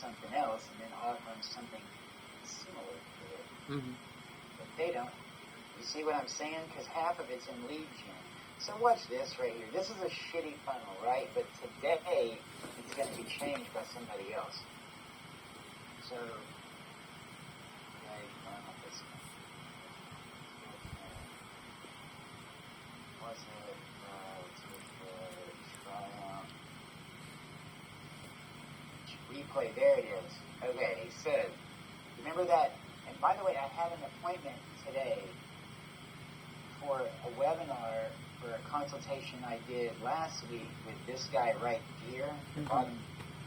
something else and then offer them something similar to it. Mm-hmm. But they don't. You see what I'm saying? Because half of it's in lead gen. So watch this right here. This is a shitty funnel, right? But today, it's going to be changed by somebody else. So, this one. What's it? Triumph. Replay. There it is. Okay, so, remember that? And by the way, I had an appointment today for a webinar for a consultation I did last week with this guy right here, the bottom,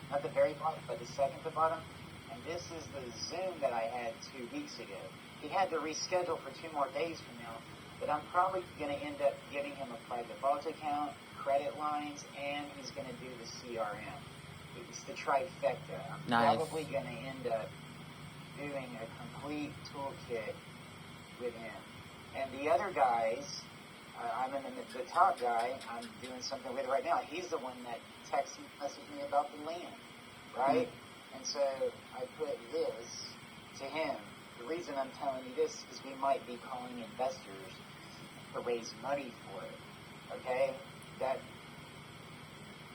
not the very bottom, but the second to bottom. And this is the Zoom that I had 2 weeks ago. He had to reschedule for 2 more days from now, but I'm probably going to end up giving him a private vault account, credit lines, and he's going to do the CRM. It's the trifecta. I'm probably going to end up doing a complete toolkit with him. And the other guys, I'm in the top guy, I'm doing something with right now. He's the one that messaged me about the land, right? And so I put this to him. The reason I'm telling you this is we might be calling investors to raise money for it, okay? That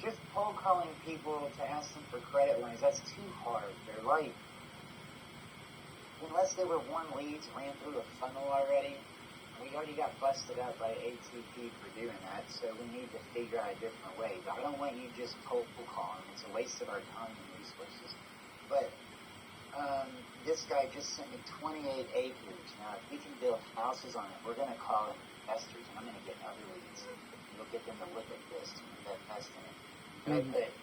just cold calling people to ask them for credit lines, that's too hard. They're like, unless they were warm leads, ran through a funnel already, we already got busted up by ATP for doing that, so we need to figure out a different way. But I don't want you just cold calling. It's a waste of our time and resources. But this guy just sent me 28 acres. Now, if we can build houses on it, we're going to call them investors, and I'm going to get other leads. We'll get them to look at this and invest in it. But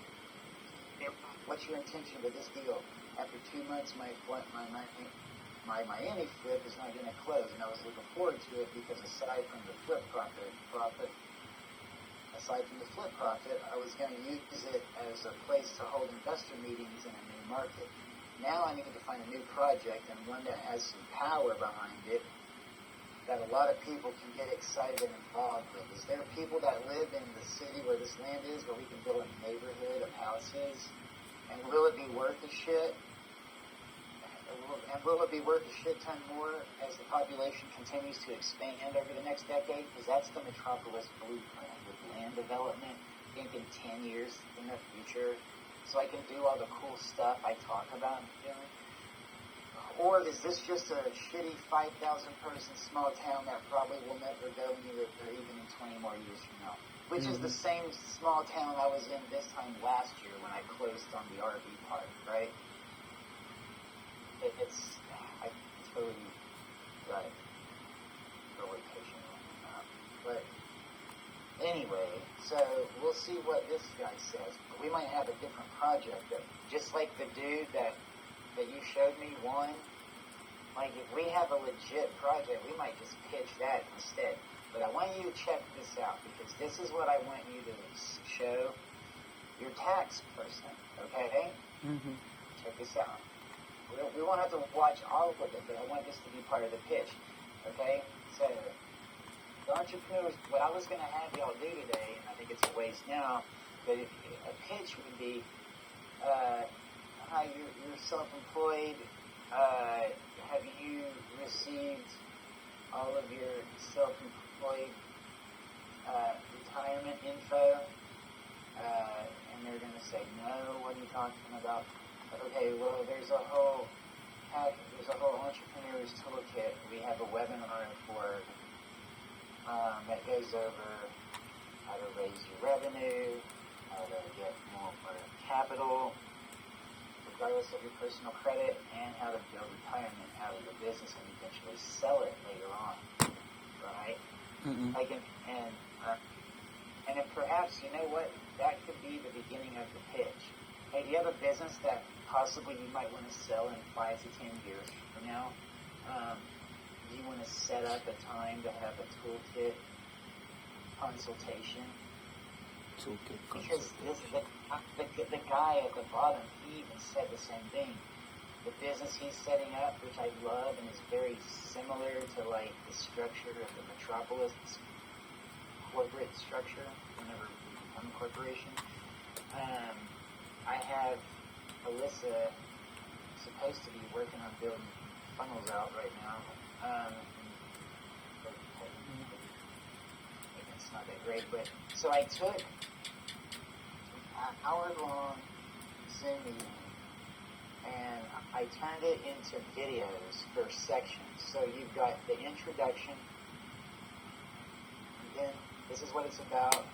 what's your intention with this deal? After 2 months, my Miami flip is not going to close, and I was looking forward to it because aside from the flip profit, I was going to use it as a place to hold investor meetings in a new market. Now I need to find a new project and one that has some power behind it that a lot of people can get excited and involved with. Is there people that live in the city where this land is, where we can build a neighborhood of houses? And will it be worth a shit? And will it be worth a shit ton more as the population continues to expand over the next decade? Because that's the Metropolis blueprint with land development, thinking 10 years in the future, so I can do all the cool stuff I talk about doing. Or is this just a shitty 5,000 person small town that probably will never go anywhere even in 20 more years from now? Which is the same small town I was in this time last year when I closed on the RV park, right? I totally got it. Really patient on that. But anyway, so we'll see what this guy says. We might have a different project that, just like the dude that you showed me one, like if we have a legit project, we might just pitch that instead. But I want you to check this out because this is what I want you to show your tax person, okay? Check this out. We won't have to watch all of it, but I want this to be part of the pitch, okay? So, the entrepreneurs, what I was going to have y'all do today, and I think it's a waste now, but a pitch would be, hi, you're self-employed, have you received all of your self-employed retirement info? And they're going to say, no, what are you talking about? Okay, well, there's a whole entrepreneur's toolkit. We have a webinar for that goes over how to raise your revenue, how to get more capital, regardless of your personal credit, and how to build retirement out of your business and eventually sell it later on, right? Like, and if perhaps, you know what, that could be the beginning of the pitch. Hey, do you have a business that possibly you might want to sell in 5 to 10 years from now? Do you want to set up a time to have a toolkit consultation? Because the guy at the bottom, he even said the same thing. The business he's setting up, which I love and is very similar to like the structure of the Metropolis corporate structure whenever we become a corporation. I have Alyssa supposed to be working on building funnels out right now. It's not that great, but so I took an hour-long Zoom meeting and I turned it into videos for sections. So you've got the introduction, and then this is what it's about.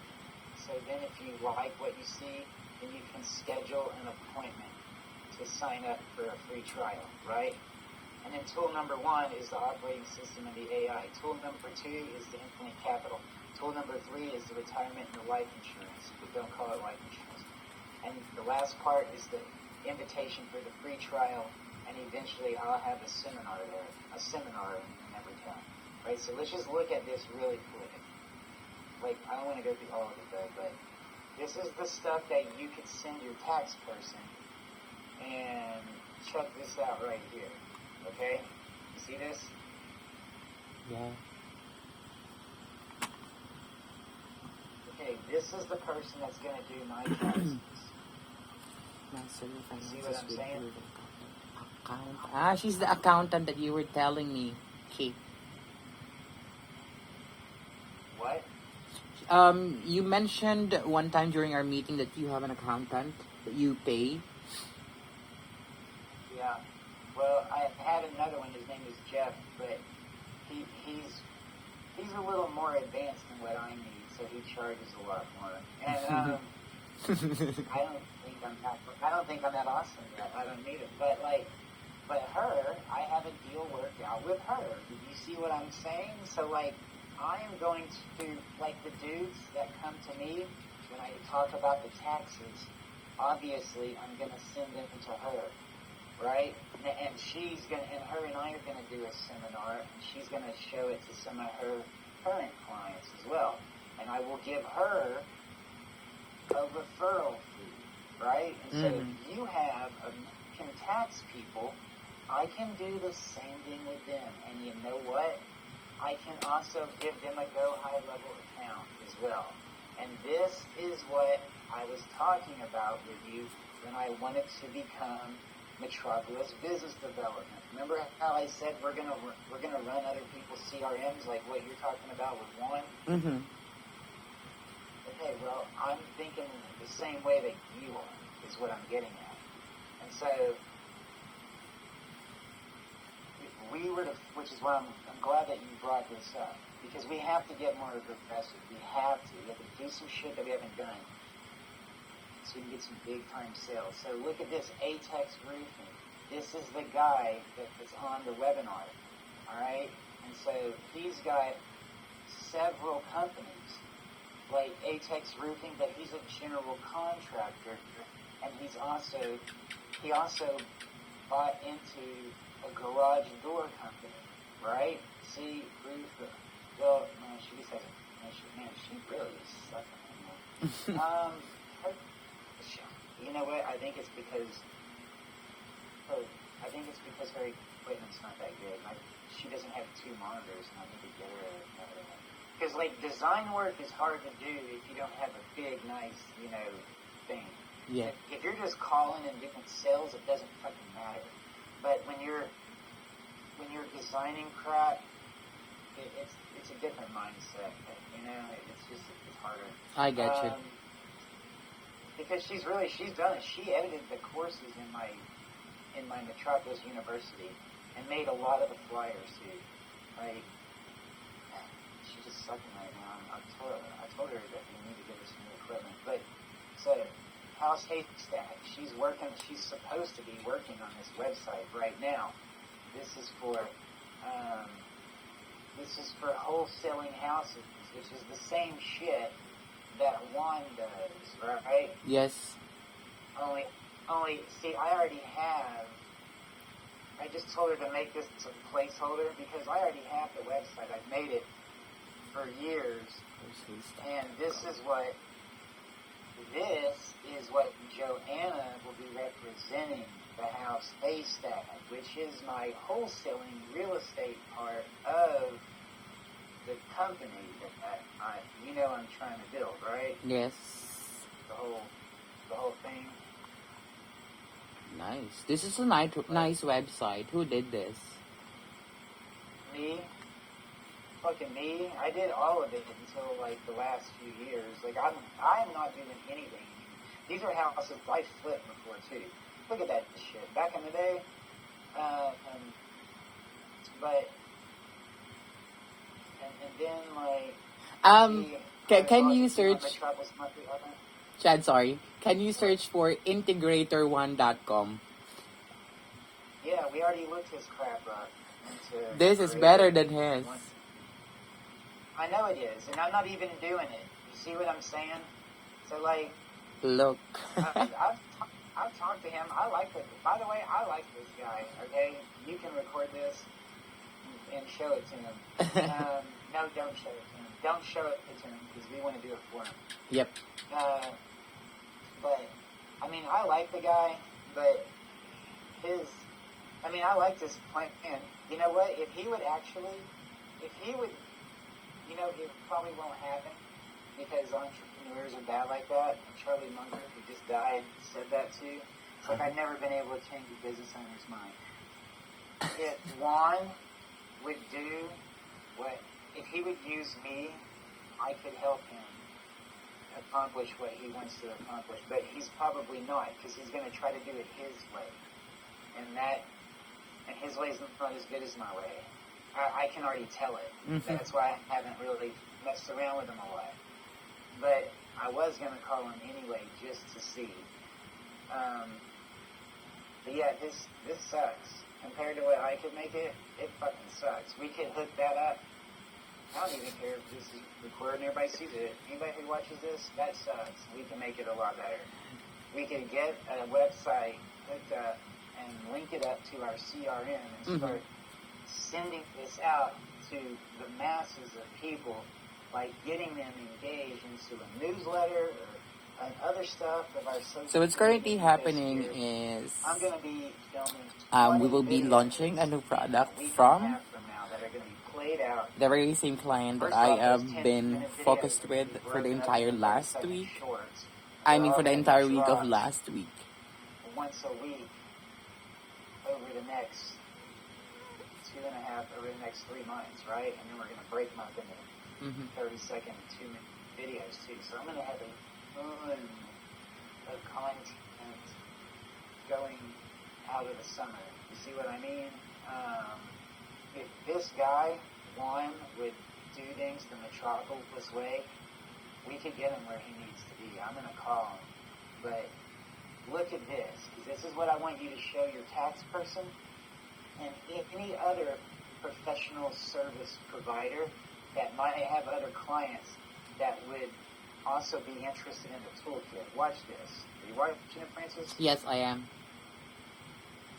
So then if you like what you see, then you can schedule an appointment to sign up for a free trial, right? And then tool number 1 is the operating system and the AI. Tool number 2 is the Infinite Capital. Tool number 3 is the retirement and the life insurance, but don't call it life insurance. And the last part is the invitation for the free trial, and eventually I'll have a seminar there, in every town, right? So let's just look at this really quick. Like, I don't want to go through all of it though, but this is the stuff that you could send your tax person, and check this out right here, okay? You see this? Yeah. Okay, this is the person that's going to do my taxes. Master your finances See what I'm with saying? your accountant. She's the accountant that you were telling me, Kate. What? You mentioned one time during our meeting that you have an accountant that you pay. Yeah. Well, I had another one. His name is Jeff, but he's a little more advanced than what I need, so he charges a lot more. And I don't think I'm that awesome yet. I don't need it. But her, I have a deal worked out with her. Did you see what I'm saying? So I am going to, like the dudes that come to me when I talk about the taxes, obviously I'm going to send them to her, right? And she's going to, and her and I are going to do a seminar, and she's going to show it to some of her current clients as well. And I will give her a referral fee, right? And so if you have American tax people, I can do the same thing with them. And you know what? I can also give them a Go High Level account as well. And this is what I was talking about with you when I wanted to become Metropolis Business Development. Remember how I said we're gonna run other people's CRMs like what you're talking about with Juan? Mm-hmm. Okay, well, I'm thinking the same way that you are, is what I'm getting at. And so, if we were to, which is why I'm glad that you brought this up, because we have to get more aggressive. We have to do some shit that we haven't done, so we can get some big-time sales. So look at this, Atex Roofing. This is the guy that is on the webinar, all right? And so he's got several companies, like Atex Roofing, but he's a general contractor, and he also bought into a garage door company, right? See, roof. Well, man, she just has she really is sucking. You know what? I think it's because her equipment's not that good. She doesn't have 2 monitors, and I need to get her another one. Because, design work is hard to do if you don't have a big, nice, thing. Yeah. If you're just calling and doing sales, it doesn't fucking matter. But when you're designing crap, it's a different mindset. It's harder. I got you. Because she's done it. She edited the courses in my Metropolis University and made a lot of the flyers too. She's just sucking right now. I told her that we need to get her some new equipment. But so House Haystack, she's supposed to be working on this website right now. This is for wholesaling houses, which is the same shit that Juan does, right? Yes. Only, see, I just told her to make this a placeholder because I already have the website. I've made it for years, and this is what Joanna will be representing, the House Haystack, which is my wholesaling real estate part of the company that I'm trying to build, right? Yes. The whole thing. Nice. This is a nice website. Who did this? Me, fucking me. I did all of it until like the last few years. Like I'm not doing anything. These are houses I flipped before too. Look at that shit. Back in the day, but and then like Um, the can you Austin search, Metropolis Monthly Other. Chad, sorry. Can you search for integrator1.com? Yeah, we already looked his crap up. Into This is better than his. I know it is, and I'm not even doing it. You see what I'm saying? So like, Look. I've talked to him. I like it. By the way, I like this guy. Okay, you can record this and show it to him. No, don't show it to him. Don't show it to him because we want to do it for him. Yep. But I mean, I like the guy, but I like this plan. You know what? If he would, it probably won't happen because entrepreneurs are bad like that. Charlie Munger, who just died, said that too. It's like I've never been able to change a business owner's mind. If Juan would do if he would use me, I could help him accomplish what he wants to accomplish. But he's probably not because he's going to try to do it his way. And his way is not as good as my way. I can already tell it. Mm-hmm. That's why I haven't really messed around with him a lot. But I was going to call him anyway just to see. But yeah, this sucks. Compared to what I could make it fucking sucks. We could hook that up. I don't even care if this is recorded and everybody sees it. Anybody who watches this, that sucks. We can make it a lot better. We could get a website hooked up and link it up to our CRM and start sending this out to the masses of people, like getting them engaged into a newsletter or other stuff of our social. So what's currently happening is I'm going to be filming. we will be launching a new product from the very same client that I have been focused with for the entire last week. For the entire week of last week. Once a week over the next 3 months, right? And then we're going to break them up into 30-second, 2-minute videos too. So I'm going to have a ton of content going out of the summer. You see what I mean? If this guy, Juan, would do things the Metropolis way, we could get him where he needs to be. I'm going to call him. But look at this, because this is what I want you to show your tax person and any other professional service provider that might have other clients that would also be interested in the toolkit. Watch this. Are you watching it, Francis? Yes, I am.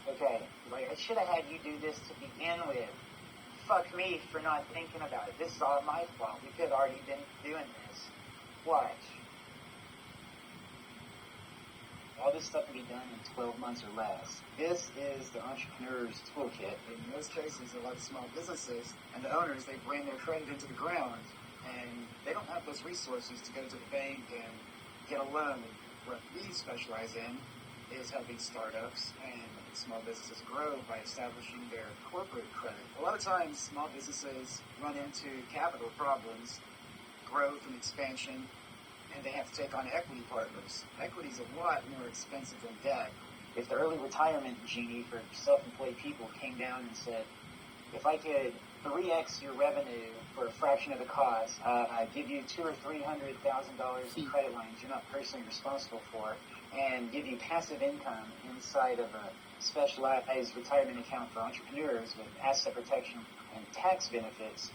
Okay. Like, I should have had you do this to begin with. Fuck me for not thinking about it. This is all my fault. We could have already been doing this. Watch. All this stuff can be done in 12 months or less. This is the entrepreneur's toolkit. In most cases, a lot of small businesses and the owners, they bring their credit into the ground, and they don't have those resources to go to the bank and get a loan. What we specialize in is helping startups and small businesses grow by establishing their corporate credit. A lot of times, small businesses run into capital problems, growth and expansion, and they have to take on equity partners. Equity is a lot more expensive than debt. If the early retirement genie for self-employed people came down and said, if I could 3x your revenue for a fraction of the cost, I'd give you $200,000 or $300,000 in credit lines you're not personally responsible for, and give you passive income inside of a specialized retirement account for entrepreneurs with asset protection and tax benefits,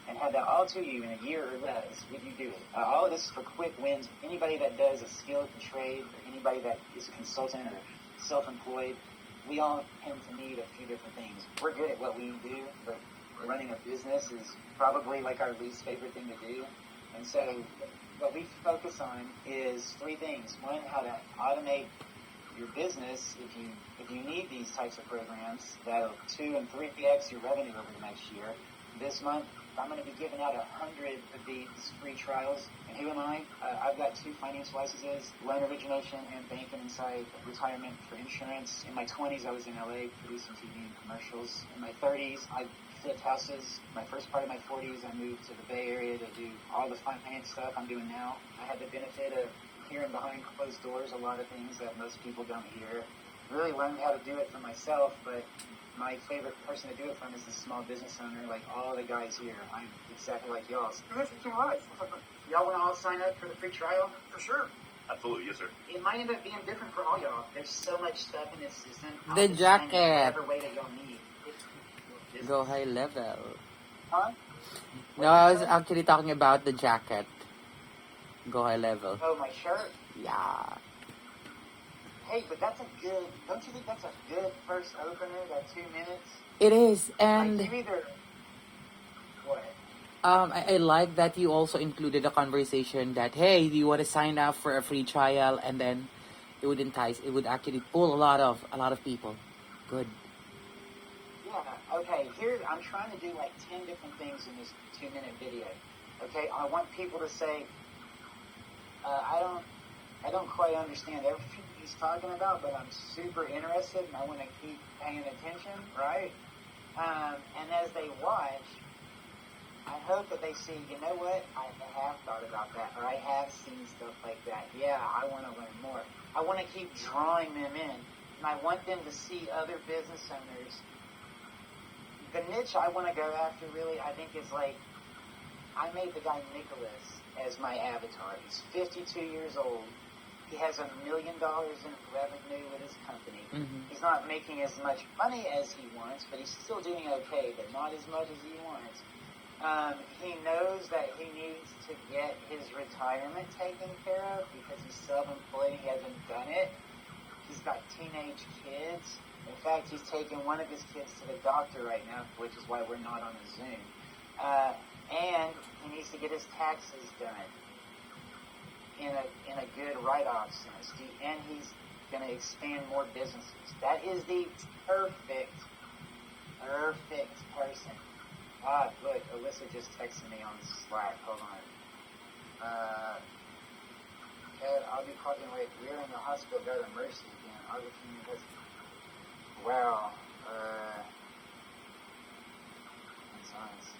and have that all to you in a year or less, would you do it? All of this is for quick wins. Anybody that does a skilled trade, or anybody that is a consultant or self-employed, we all tend to need a few different things. We're good at what we do, but running a business is probably like our least favorite thing to do. And so what we focus on is 3 things. 1, how to automate your business if you need these types of programs that'll 2 and 3x your revenue over the next year. This month, I'm going to be giving out 100 of these free trials. And who am I? I've got 2 finance licenses, loan origination and banking inside retirement for insurance. In my 20s, I was in LA producing TV and commercials. In my 30s, I flipped houses. My first part of my 40s, I moved to the Bay Area to do all the finance stuff I'm doing now. I had the benefit of hearing behind closed doors a lot of things that most people don't hear. Really learned how to do it for myself, but my favorite person to do it from is the small business owner, like all the guys here. I'm exactly like y'all. Thank you so much. Y'all want to all sign up for the free trial? For sure. Absolutely, yes, sir. It might end up being different for all y'all. There's so much stuff in this system. The jacket. Whatever way that y'all need. Go high level. Huh? No, I was actually talking about the jacket. Go high level. Oh, my shirt? Yeah. Hey, but that's a good, don't you think that's a good first opener, that 2 minutes? It is, and Like, you either, what? I like that you also included a conversation that, hey, do you want to sign up for a free trial? And then it would entice, it would actually pull a lot of people. Good. Yeah, okay, here, I'm trying to do like 10 different things in this 2-minute video. Okay, I want people to say, I don't quite understand everything he's talking about, but I'm super interested and I want to keep paying attention, right? And as they watch, I hope that they see, you know what, I have thought about that, or I have seen stuff like that. Yeah, I want to learn more. I want to keep drawing them in, and I want them to see other business owners. The niche I want to go after, really, I think is like, I made the guy Nicholas as my avatar. He's 52 years old. He has $1 million in revenue with his company. Mm-hmm. He's not making as much money as he wants, but he's still doing okay, but not as much as he wants. He knows that he needs to get his retirement taken care of because he's self-employed and he hasn't done it. He's got teenage kids. In fact, he's taking one of his kids to the doctor right now, which is why we're not on a Zoom. And he needs to get his taxes done in a good write-off sense. And he's going to expand more businesses. That is the perfect person. Look, Alyssa just texted me on Slack. Hold on. Ed, I'll be calling you later. We're in the hospital bed of Mercy again. I'll be because. Wow. It's on Slack.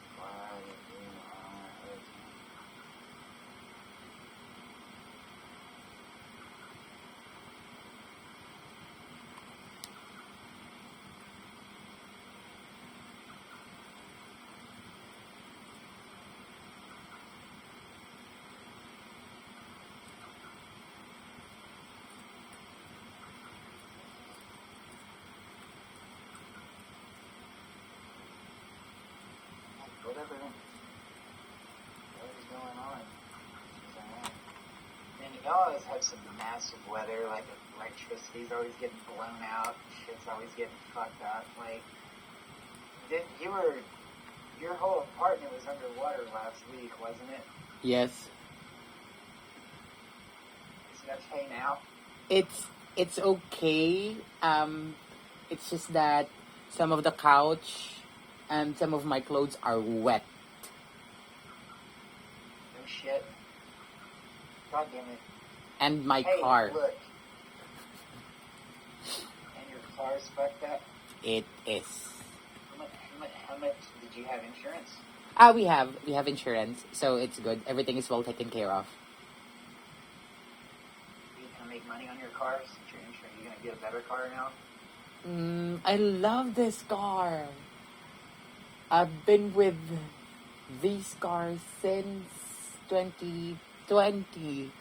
What is going on? And y'all always have some massive weather, like electricity's always getting blown out, shit's always getting fucked up. Like, your whole apartment was underwater last week, wasn't it? Yes. Is it okay now? It's okay. It's just that some of the couch and some of my clothes are wet. No shit. God damn it. And my Hey, car. Look. And your car's fucked up? It is. How much did you have insurance? We have insurance, so it's good. Everything is well taken care of. Are you gonna make money on your car since you're insured? Are you gonna get a better car now? I love this car. I've been with these cars since 2020.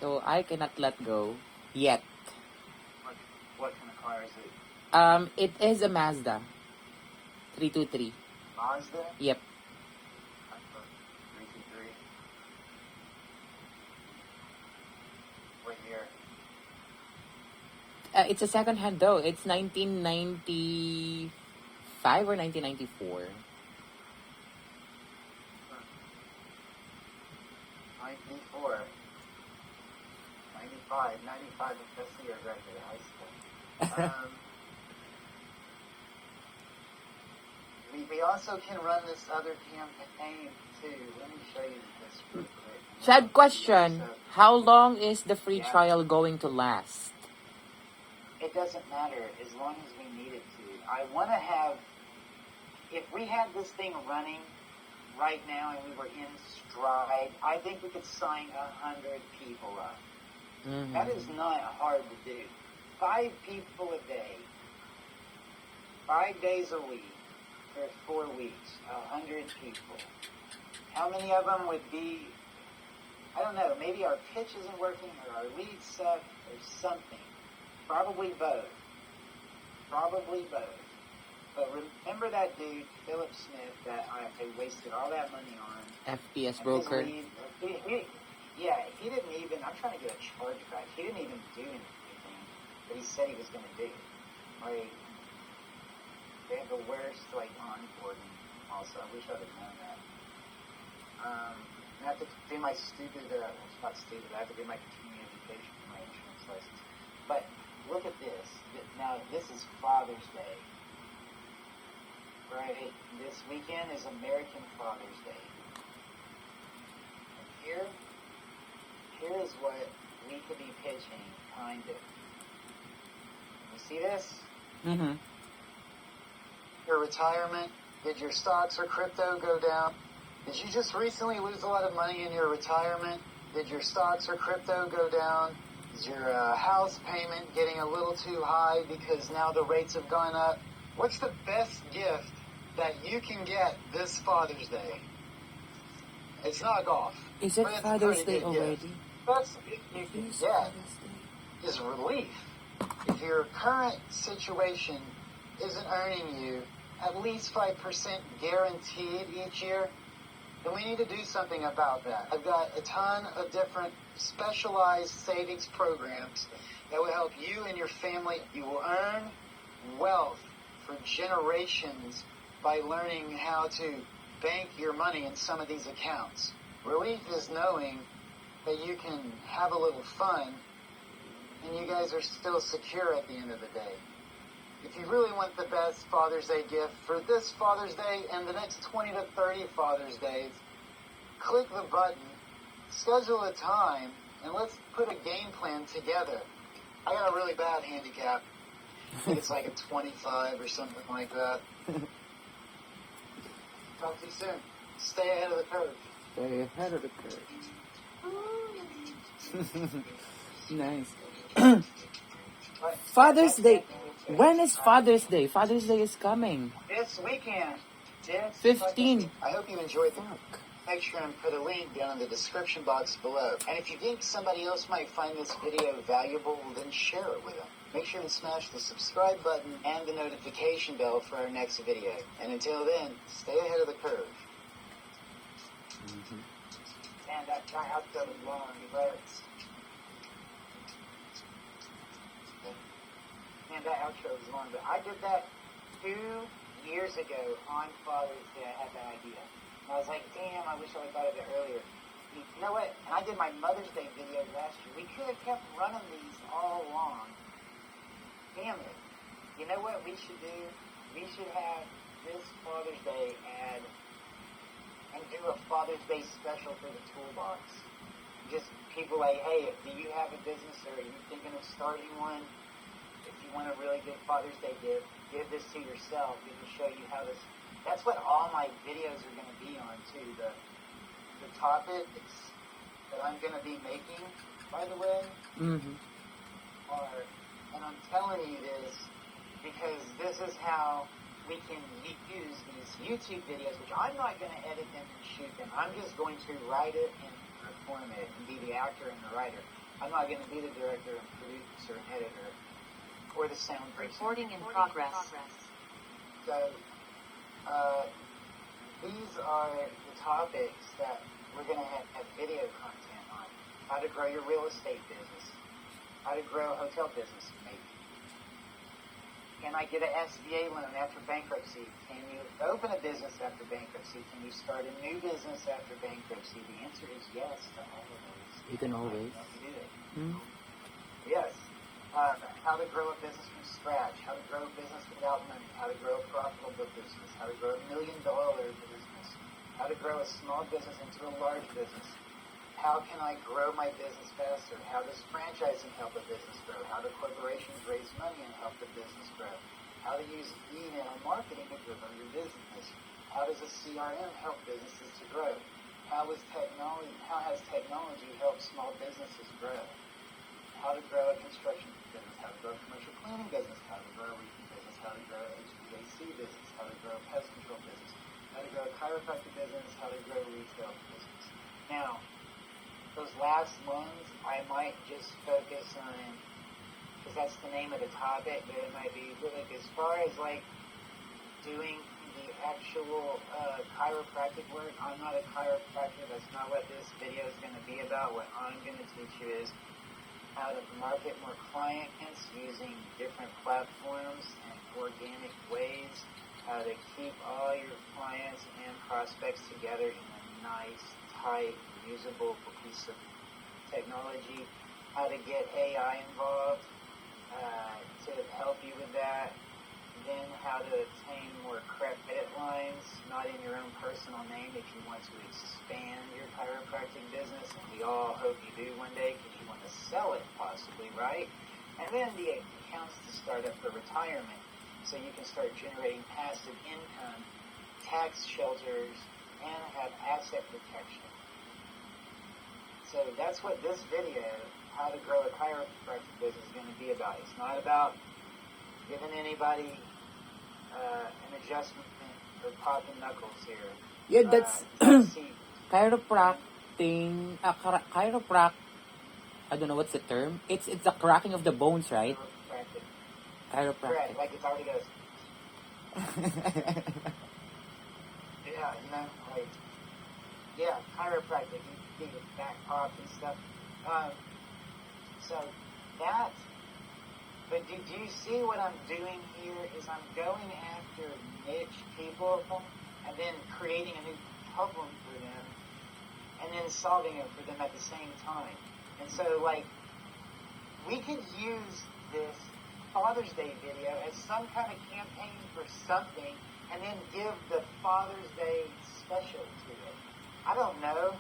So I cannot let go yet. What kind of car is it? It is a Mazda 323. Mazda? Yep. 323. What year? It's a second hand though. It's 1995 or 1994. 94. 95. That's the year I graduated high school. We also can run this other campaign too. Let me show you this real quick. Sad question. How long is the free Yeah. trial going to last? It doesn't matter as long as we need it to. I want to have, if we had this thing running right now and we were in stride, I think we could sign 100 people up. Mm-hmm. That is not hard to do. 5 people a day, 5 days a week, for 4 weeks, 100 people. How many of them would be, I don't know, maybe our pitch isn't working or our leads suck or something. Probably both. But remember that dude, Philip Smith, that I wasted all that money on? FPS broker. He didn't even, I'm trying to get a chargeback. He didn't even do anything that he said he was going to do. Like, they have the worst, onboarding also. I wish I would have known that. I have to do my stupid, it's not stupid, I have to do my continuing education for my insurance license. But look at this. Now, this is Father's Day. Right? This weekend is American Father's Day. And here is what we could be pitching, kind of. You see this? Mm-hmm. Your retirement? Did your stocks or crypto go down? Did you just recently lose a lot of money in your retirement? Did your stocks or crypto go down? Is your house payment getting a little too high because now the rates have gone up? What's the best gift that you can get this Father's Day? It's not golf. Is it but it's a Father's pretty Day good already? gift. Best gift you can get is relief. If your current situation isn't earning you at least 5% guaranteed each year, then we need to do something about that. I've got a ton of different specialized savings programs that will help you and your family. You will earn wealth for generations by learning how to bank your money in some of these accounts. Relief is knowing that you can have a little fun and you guys are still secure at the end of the day. If you really want the best Father's Day gift for this Father's Day and the next 20 to 30 Father's Days, click the button, schedule a time, and let's put a game plan together. I got a really bad handicap. I think it's like a 25 or something like that. Talk to you soon. Stay ahead of the curve. Stay ahead of the curve. Nice. Father's Day. When is Father's Day? Father's Day is coming. This weekend. 15. I hope you enjoyed the Make sure and put a link down in the description box below. And if you think somebody else might find this video valuable, then share it with them. Make sure and smash the subscribe button and the notification bell for our next video. And until then, stay ahead of the curve. Mm-hmm. And that guy out there was long, he hurts. Man, that outro was long, but I did that 2 years ago on Father's Day. I had that idea. And I was like, damn, I wish I would have thought of it earlier. You know what? And I did my Mother's Day video last year. We could have kept running these all along. Damn it. You know what we should do? We should have this Father's Day ad and do a Father's Day special for the toolbox. Just people like, hey, do you have a business or are you thinking of starting one? If you want a really good Father's Day gift, give this to yourself. We can show you how this. That's what all my videos are going to be on too. The topics that I'm going to be making, by the way, are, and I'm telling you this because this is how we can use these YouTube videos, which I'm not going to edit them and shoot them. I'm just going to write it and perform it and be the actor and the writer. I'm not going to be the director and producer and editor. Or the sound person. Recording in progress. So, these are the topics that we're going to have video content on. How to grow your real estate business. How to grow a hotel business, maybe. Can I get an SBA loan after bankruptcy? Can you open a business after bankruptcy? Can you start a new business after bankruptcy? The answer is yes to all of those. You can always. Do it. Yes. how to grow a business from scratch, how to grow a business without money, how to grow a profitable business, how to grow $1 million business, how to grow a small business into a large business. How can I grow my business faster? How does franchising help a business grow? How do corporations raise money and help the business grow? How to use email marketing to grow your business? How does a CRM help businesses to grow? How has technology helped small businesses grow? How to grow a construction business, how to grow a commercial cleaning business, how to grow a roofing business, how to grow a HVAC business, how to grow a pest control business, how to grow a chiropractic business, how to grow a retail business. Now, those last ones, I might just focus on, because that's the name of the topic, but it might be really, as far as like doing the actual chiropractic work, I'm not a chiropractor. That's not what this video is going to be about. What I'm going to teach you is how to market more clients using different platforms and organic ways, how to keep all your clients and prospects together in a nice, tight, usable piece of technology, how to get AI involved to help you with that, then how to obtain more credit lines, not in your own personal name if you want to expand your chiropractic business, and we all hope you do one day because you want to sell it possibly, right? And then the accounts to start up for retirement so you can start generating passive income, tax shelters, and have asset protection. So that's what this video, how to grow a chiropractic business, is going to be about. It's not about giving anybody an adjustment or popping knuckles here. Yeah, that's chiropractic. I don't know what's the term. It's the cracking of the bones, right? Chiropractic. Correct. Like it already goes. Yeah, chiropractic. You get back popped and stuff. So that. But do you see what I'm doing here? Is I'm going after niche people and then creating a new problem for them and then solving it for them at the same time. And so, we could use this Father's Day video as some kind of campaign for something and then give the Father's Day special to it. I don't know.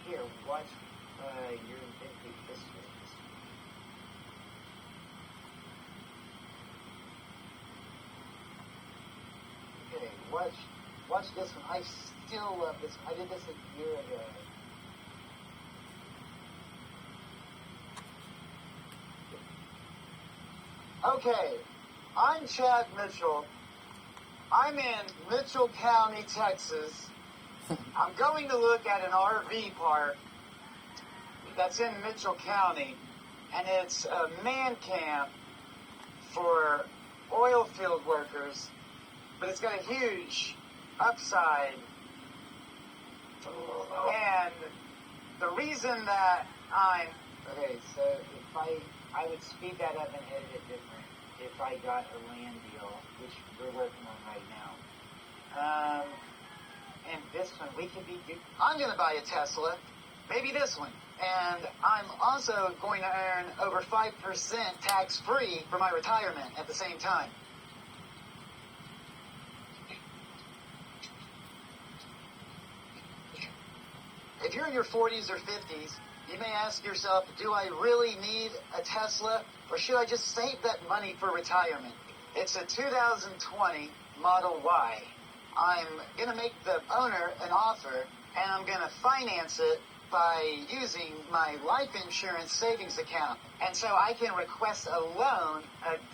Here, watch your big history. Okay, watch this one. I still love this. I did this a year ago. Okay, I'm Chad Mitchell. I'm in Mitchell County, Texas. I'm going to look at an RV park that's in Mitchell County, and it's a man camp for oil field workers, but it's got a huge upside. And the reason that okay, so if I would speed that up and edit it different if I got a land deal, which we're working on right now. And this one, I'm going to buy a Tesla, maybe this one. And I'm also going to earn over 5% tax-free for my retirement at the same time. If you're in your 40s or 50s, you may ask yourself, do I really need a Tesla, or should I just save that money for retirement? It's a 2020 Model Y. I'm going to make the owner an offer, and I'm going to finance it by using my life insurance savings account. And so I can request a loan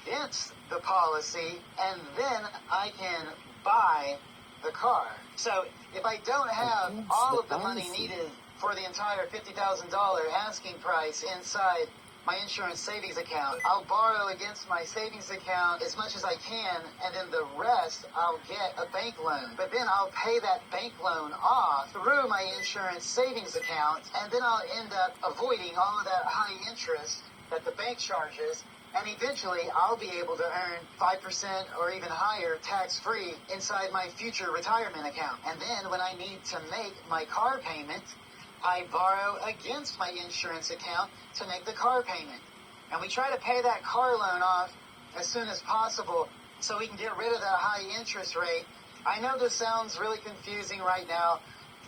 against the policy, and then I can buy the car. So if I don't have all of the money needed for the entire $50,000 asking price inside my insurance savings account, I'll borrow against my savings account as much as I can, and then the rest I'll get a bank loan. But then I'll pay that bank loan off through my insurance savings account, and then I'll end up avoiding all of that high interest that the bank charges, and eventually I'll be able to earn 5% or even higher tax-free inside my future retirement account. And then when I need to make my car payment, I borrow against my insurance account to make the car payment. And we try to pay that car loan off as soon as possible so we can get rid of that high interest rate. I know this sounds really confusing right now.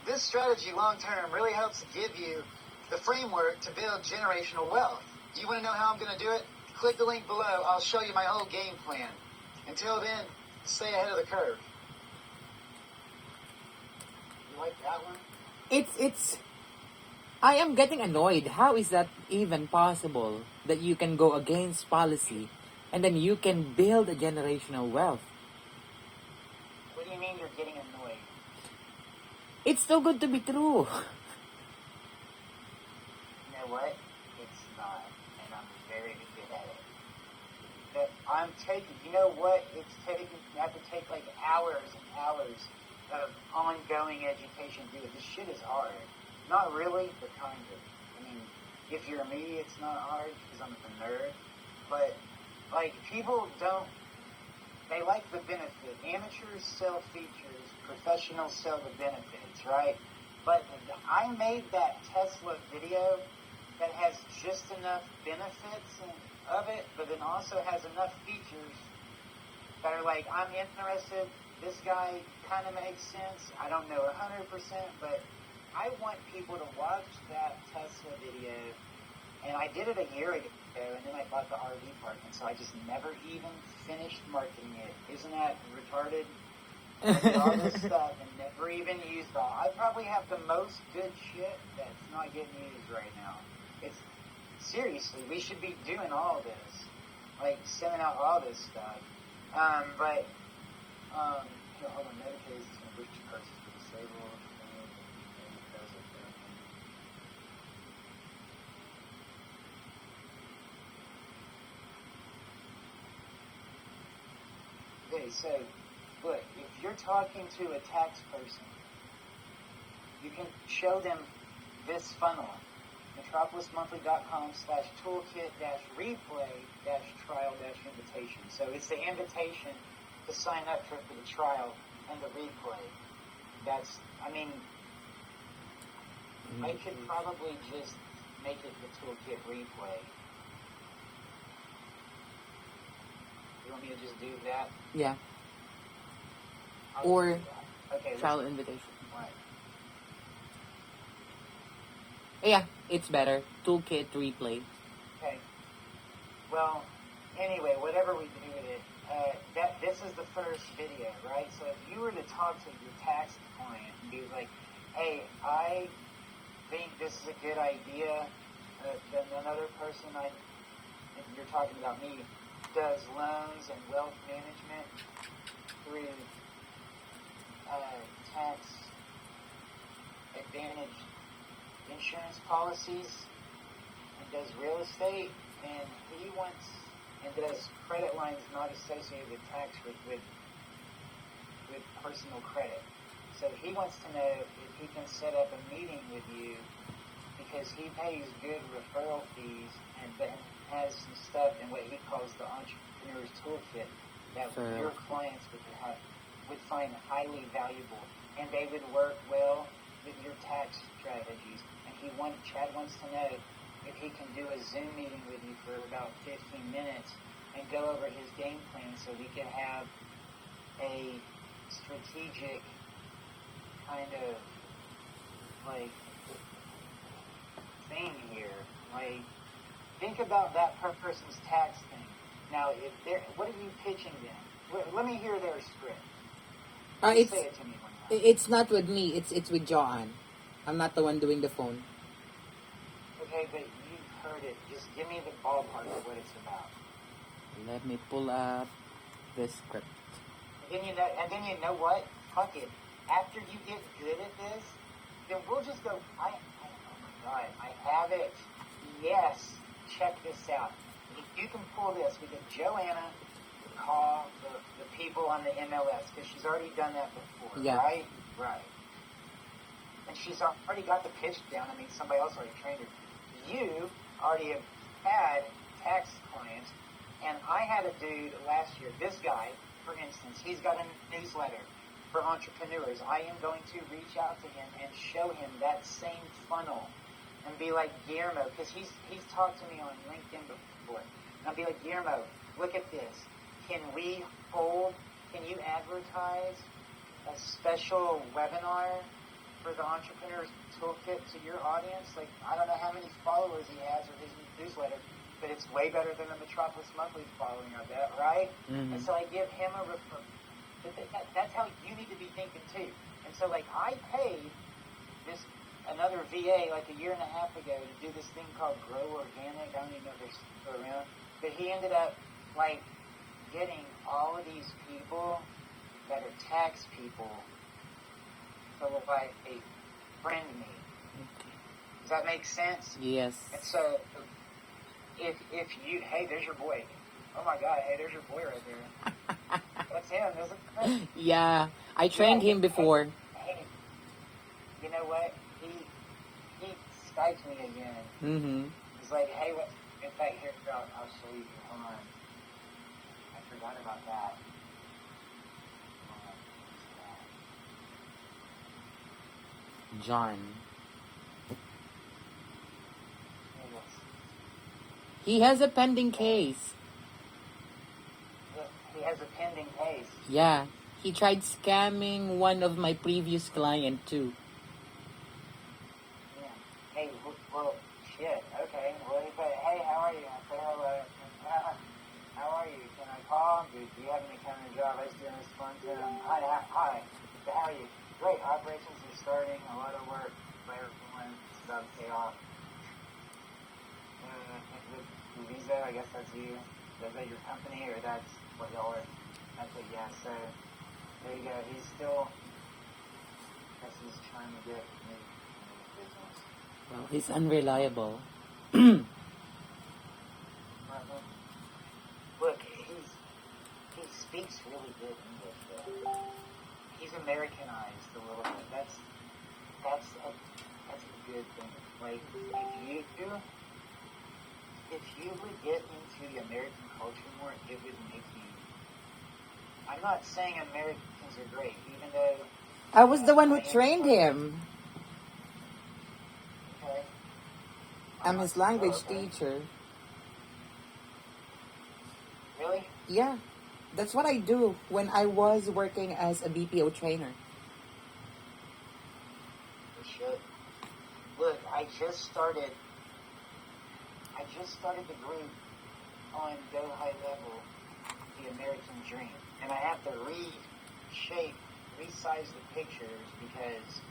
This strategy long term really helps give you the framework to build generational wealth. Do you want to know how I'm going to do it? Click the link below. I'll show you my whole game plan. Until then, stay ahead of the curve. You like that one? I am getting annoyed. How is that even possible that you can go against policy and then you can build a generational wealth? What do you mean you're getting annoyed? It's too good to be true. You know what? It's not, and I'm very good at it. But I'm taking, you know what? It's taking, I have to take like hours and hours of ongoing education to do it. This shit is hard. Not really, but kind of. I mean, if you're me, it's not hard because I'm a nerd. But, like, people don't, they like the benefit. Amateurs sell features, professionals sell the benefits, right? But I made that Tesla video that has just enough benefits of it, but then also has enough features that are like, I'm interested. This guy kind of makes sense. I don't know 100%, but I want people to watch that Tesla video, and I did it a year ago, and then I bought the RV park, and so I just never even finished marketing it. Isn't that retarded? I did all this stuff and never even used all. I probably have the most good shit that's not getting used right now. It's seriously, we should be doing all this, like sending out all this stuff. But hold on, Medicaid is going to boost your purchase for disabled. Okay, so, look, if you're talking to a tax person, you can show them this funnel, metropolismonthly.com/toolkit-replay-trial-invitation. So it's the invitation to sign up for the trial and the replay. That's, I mean, I could probably just make it the toolkit replay. You want me to just do that? Yeah. Or okay, trial invitation. Right. Yeah, it's better. Toolkit replay. Okay. Well, anyway, whatever we do with it, this is the first video, right? So if you were to talk to your tax client and be like, hey, I think this is a good idea, then another person, if you're talking about me, does loans and wealth management through tax advantage insurance policies and does real estate, and he wants and does credit lines not associated with tax with personal credit. So he wants to know if he can set up a meeting with you because he pays good referral fees and then has some stuff in what he calls the entrepreneur's toolkit that your clients would find highly valuable, and they would work well with your tax strategies. And Chad wants to know if he can do a Zoom meeting with you for about 15 minutes and go over his game plan so we can have a strategic kind of like thing here. Like, think about that person's tax thing. Now, what are you pitching them? Let me hear their script. Say it to me one time. It's not with me. It's with Joanne. I'm not the one doing the phone. Okay, but you've heard it. Just give me the ballpark of what it's about. Let me pull up the script. And then you know what? Fuck it. After you get good at this, then we'll just go. Oh my God, I have it. Yes, check this out. If you can pull this, we get Joanna to call the people on the MLS because she's already done that before, yeah. Right. And she's already got the pitch down. I mean, somebody else already trained her. You already have had tax clients, and I had a dude last year. This guy, for instance, he's got a newsletter. for entrepreneurs. I am going to reach out to him and show him that same funnel and be like, Guillermo, because he's talked to me on LinkedIn before. And I'll be like, Guillermo, look at this. Can you advertise a special webinar for the Entrepreneur's Toolkit to your audience? Like, I don't know how many followers he has or his newsletter, but it's way better than the Metropolis Monthly following, I bet, right? Mm-hmm. And so I give him a referral. But that's how you need to be thinking too. And so, like, I paid another VA like a year and a half ago to do this thing called Grow Organic. I don't even know if they're still around. But he ended up, like, getting all of these people that are tax people to, like, friend me. Does that make sense? Yes. And so, if you, hey, there's your boy. Oh my God, hey, there's your boy right there. That's him, isn't it? Yeah, I trained him before. Hey, you know what? He Skyped me again. Mm-hmm. He's like, hey, what? In fact, here, I'll show you. Hold on. I forgot about that. John. He has a pending case. He has a pending case. Yeah. He tried scamming one of my previous client too. Yeah. Hey, well, shit. Okay. Well, he said, hey, how are you? I said, hello. How are you? Can I call? Do you have any kind of job? I was doing this fun to him. Hi. So how are you? Great. Operations is starting. A lot of work. Player one. About to pay off. With Visa, I guess that's you. Is that your company, or that's what y'all are? That's it, yeah. So there you go. He's still. I guess he's trying to get me business. Well, he's unreliable. Look, he speaks really good English, though. He's Americanized a little bit. That's a good thing. Like, if you would get into the American culture more, it would make you. I'm not saying Americans are great, even though. I was the one who trained him. Okay. I'm his language teacher. Really? Yeah. That's what I do when I was working as a BPO trainer. You should. Look, I just started the group on Go High Level, the American Dream. And I have to resize the pictures because,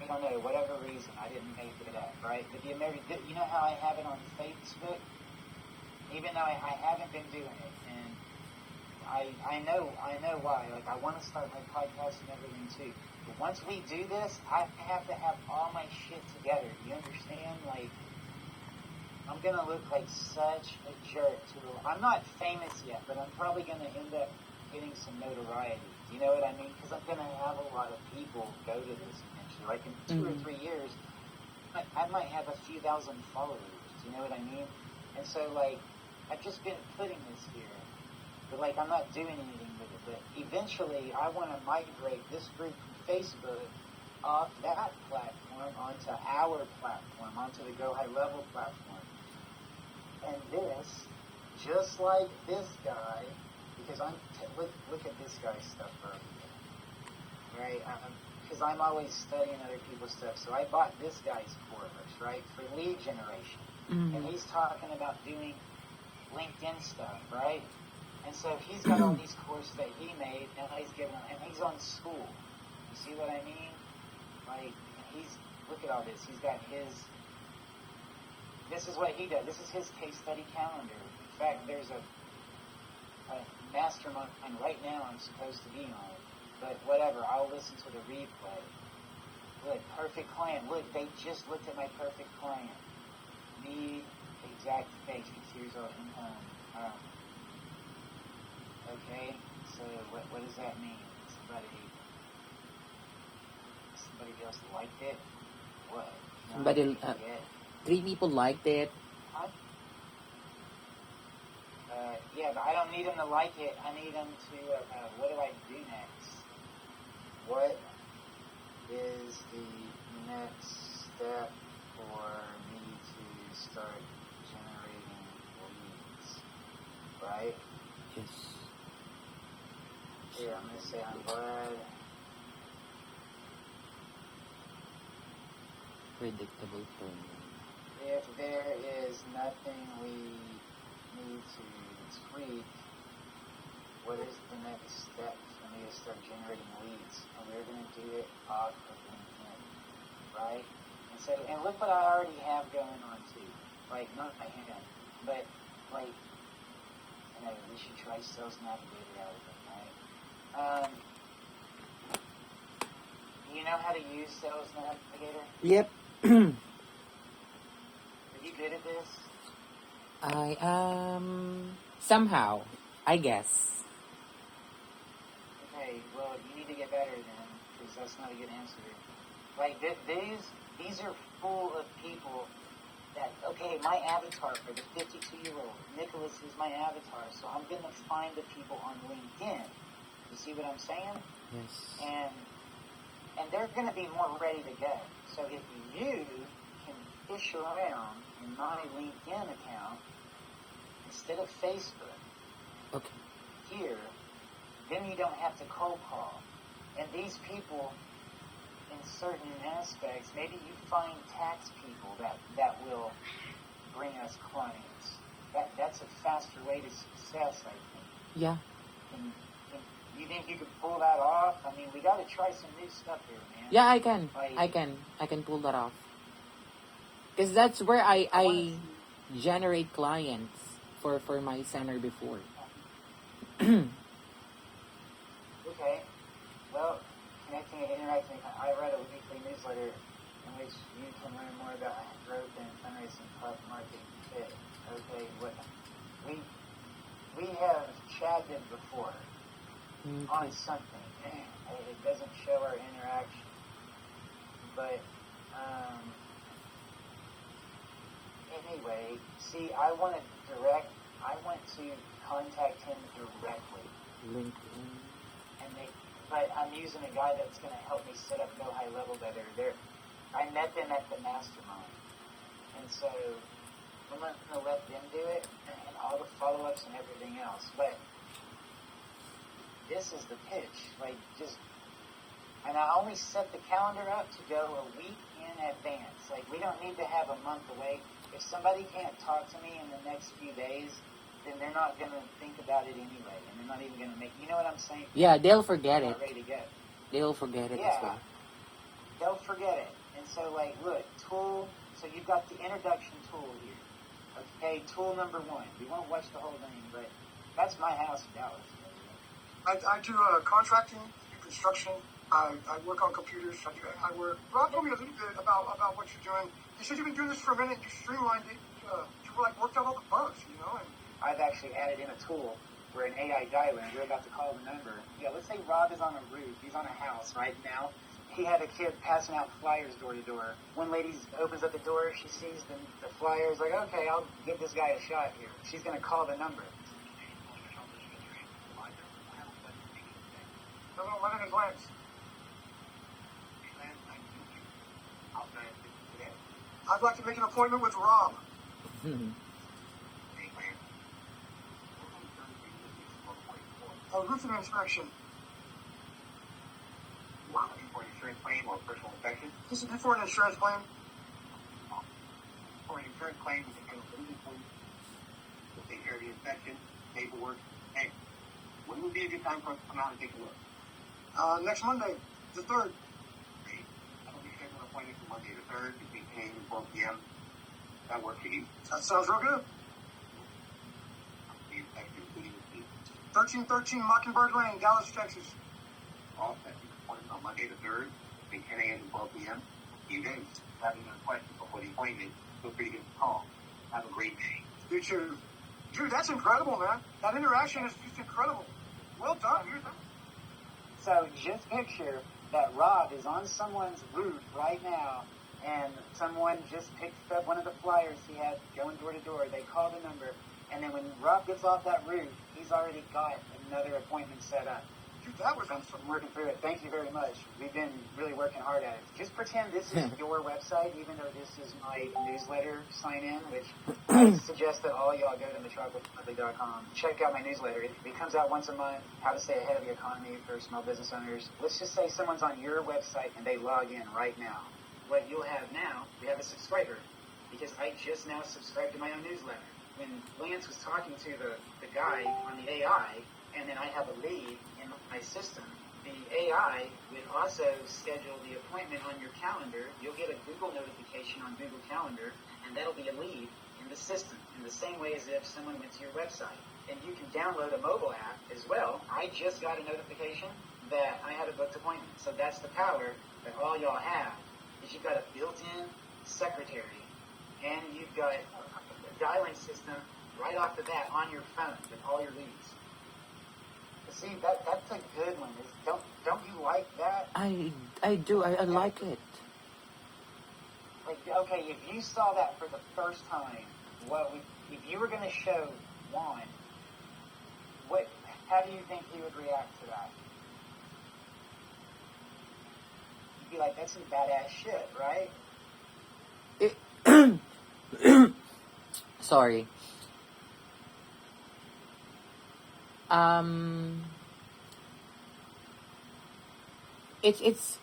I don't know, whatever reason, I didn't make it up, right? But the American, you know how I have it on Facebook? Even though I haven't been doing it, and I know why. Like, I want to start my podcast and everything too. But once we do this, I have to have all my shit together. You understand? Like, I'm gonna look like such a jerk I'm not famous yet, but I'm probably gonna end up getting some notoriety. You know what I mean? Because I'm gonna have a lot of people go to this eventually. Like in 2 or 3 years, I might have a few thousand followers. You know what I mean? And so, like, I've just been putting this here, but like I'm not doing anything with it. But eventually, I want to migrate this group from Facebook off that platform onto our platform, onto the Go High Level platform. And this, just like this guy, because look at this guy's stuff right? Because I'm always studying other people's stuff. So I bought this guy's course, right, for lead generation. Mm-hmm. And he's talking about doing LinkedIn stuff, right? And so he's got all these courses that he made, and he's on school. You see what I mean? Like, look at all this. He's got this is what he does. This is his case study calendar. In fact, there's a mastermind right now I'm supposed to be on. But whatever, I'll listen to the replay. Look, perfect client. Look, they just looked at my perfect client. Need exact face. Here's our income. Okay, so what does that mean? Somebody else liked it? What? Somebody, 3 people liked it. Yeah, but I don't need them to like it. I need them to, what do I do next? What is the next step for me to start generating leads? Right? Yes. Here, I'm going to say I'm glad. Predictable turn. If there is nothing we need to tweak, what is the next step for me to start generating leads? And we're going to do it off of LinkedIn, right? And so, and look what I already have going on too. Like, not my hand, but like, you know, we should try Sales Navigator out of it, right? You know how to use Sales Navigator? Yep. Are you good at this? I am somehow, I guess. Okay, well, you need to get better then, because that's not a good answer. Like, these are full of people that, okay, my avatar for the 52-year-old, Nicholas is my avatar, so I'm going to find the people on LinkedIn. You see what I'm saying? Yes. And they're going to be more ready to go. So if you can fish around in my LinkedIn account instead of Facebook, okay, here, then you don't have to cold call. And these people, in certain aspects, maybe you find tax people that will bring us clients. That's a faster way to success, I think. Yeah. And you think you could pull that off? I mean, we got to try some new stuff here, man. Yeah, I can. Like, I can pull that off. Because that's where I generate clients for my center before. Okay. Well, connecting and interacting. I read a weekly newsletter in which you can learn more about growth and fundraising marketing fit. Okay. What we have chatted before on something. It doesn't show our interaction, but anyway, see, I want to contact him directly. LinkedIn. But I'm using a guy that's going to help me set up Go High Level better. I met them at the mastermind, and so I'm not going to let them do it and all the follow-ups and everything else. But this is the pitch, and I only set the calendar up to go a week in advance. Like, we don't need to have a month away. If somebody can't talk to me in the next few days, then they're not going to think about it anyway, and they're not even going to make. You know what I'm saying? Yeah, they'll forget they're it. not ready to go. They'll forget it as well. They'll forget it. And so, like, look, tool. So you've got the introduction tool here. Okay, tool number 1. We won't watch the whole thing, but that's my house in Dallas. I do contracting, construction. I work on computers. I work. Rob told me a little bit about what you're doing. You said you've been doing this for a minute. You streamlined it. You worked out all the bugs, you know. And I've actually added in a tool where an AI dialer, and we're about to call the number. Yeah, let's say Rob is on a roof. He's on a house right now. He had a kid passing out flyers door to door. One lady opens up the door. She sees the flyers. Like, okay, I'll give this guy a shot here. She's going to call the number. hello, my name is Lance. I'd like to make an appointment with Rob. A roofing inspection. For an insurance claim or personal inspection? This is for an insurance claim. For an insurance claim, we can handle everything for you. We'll take care of the inspection, paperwork. Hey, when would be a good time for us to come out and take a look? Next Monday, the 3rd. Great. I'll be scheduling an appointment for Monday the 3rd between 10 a.m. and 4 p.m. That works for you. That sounds real good. The inspection, including the fee. 1313 Mockingbird Lane, Dallas, Texas. All set. Appointment on Monday the 3rd between 10 a.m. and 12 p.m. See you then. If you have any questions before the appointment, feel free to give us a call. Have a great day. You too. Dude, that's incredible, man. That interaction is just incredible. Well done. You're done. So just picture that Rob is on someone's roof right now, and someone just picked up one of the flyers he had going door to door. They call the number, And then when Rob gets off that roof, he's already got another appointment set up. Dude, that was I'm working through it. Thank you very much. We've been really working hard at it. Just pretend this is your website, even though this is my newsletter sign-in, which I suggest that all y'all go to metropolismonthly.com. Check out my newsletter. It comes out once a month, how to stay ahead of the economy for small business owners. Let's just say someone's on your website and they log in right now. What you'll have now, we have a subscriber, because I just now subscribed to my own newsletter. When Lance was talking to the guy on the AI, and then I have a lead in my system, the AI would also schedule the appointment on your calendar. You'll get a Google notification on Google Calendar, and that'll be a lead in the system, in the same way as if someone went to your website. And you can download a mobile app as well. I just got a notification that I had a booked appointment. So that's the power that all y'all have, is you've got a built-in secretary, and you've got a dialing system right off the bat on your phone with all your leads. See, that's a good one. Don't you like that? I do. I like it. Like, okay, if you saw that for the first time, if you were going to show Juan, how do you think he would react to that? You'd be like, that's some badass shit, right? Sorry.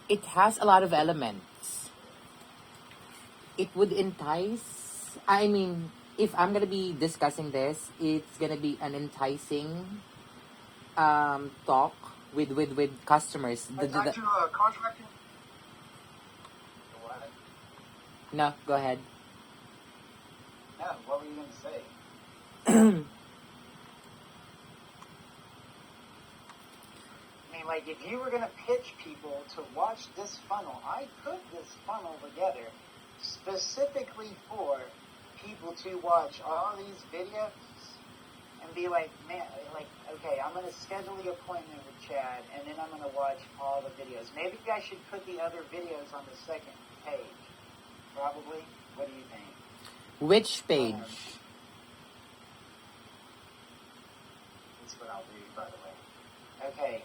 It has a lot of elements. It would entice. I mean, if I'm gonna be discussing this, it's gonna be an enticing talk with customers. Contracting. What? No, go ahead. No, what were you going to say? I mean, like, if you were going to pitch people to watch this funnel, I put this funnel together specifically for people to watch all these videos and be like, man, like, okay, I'm going to schedule the appointment with Chad, and then I'm going to watch all the videos. Maybe I should put the other videos on the second page. Probably. What do you think? Which page? That's what I'll do, by the way. Okay.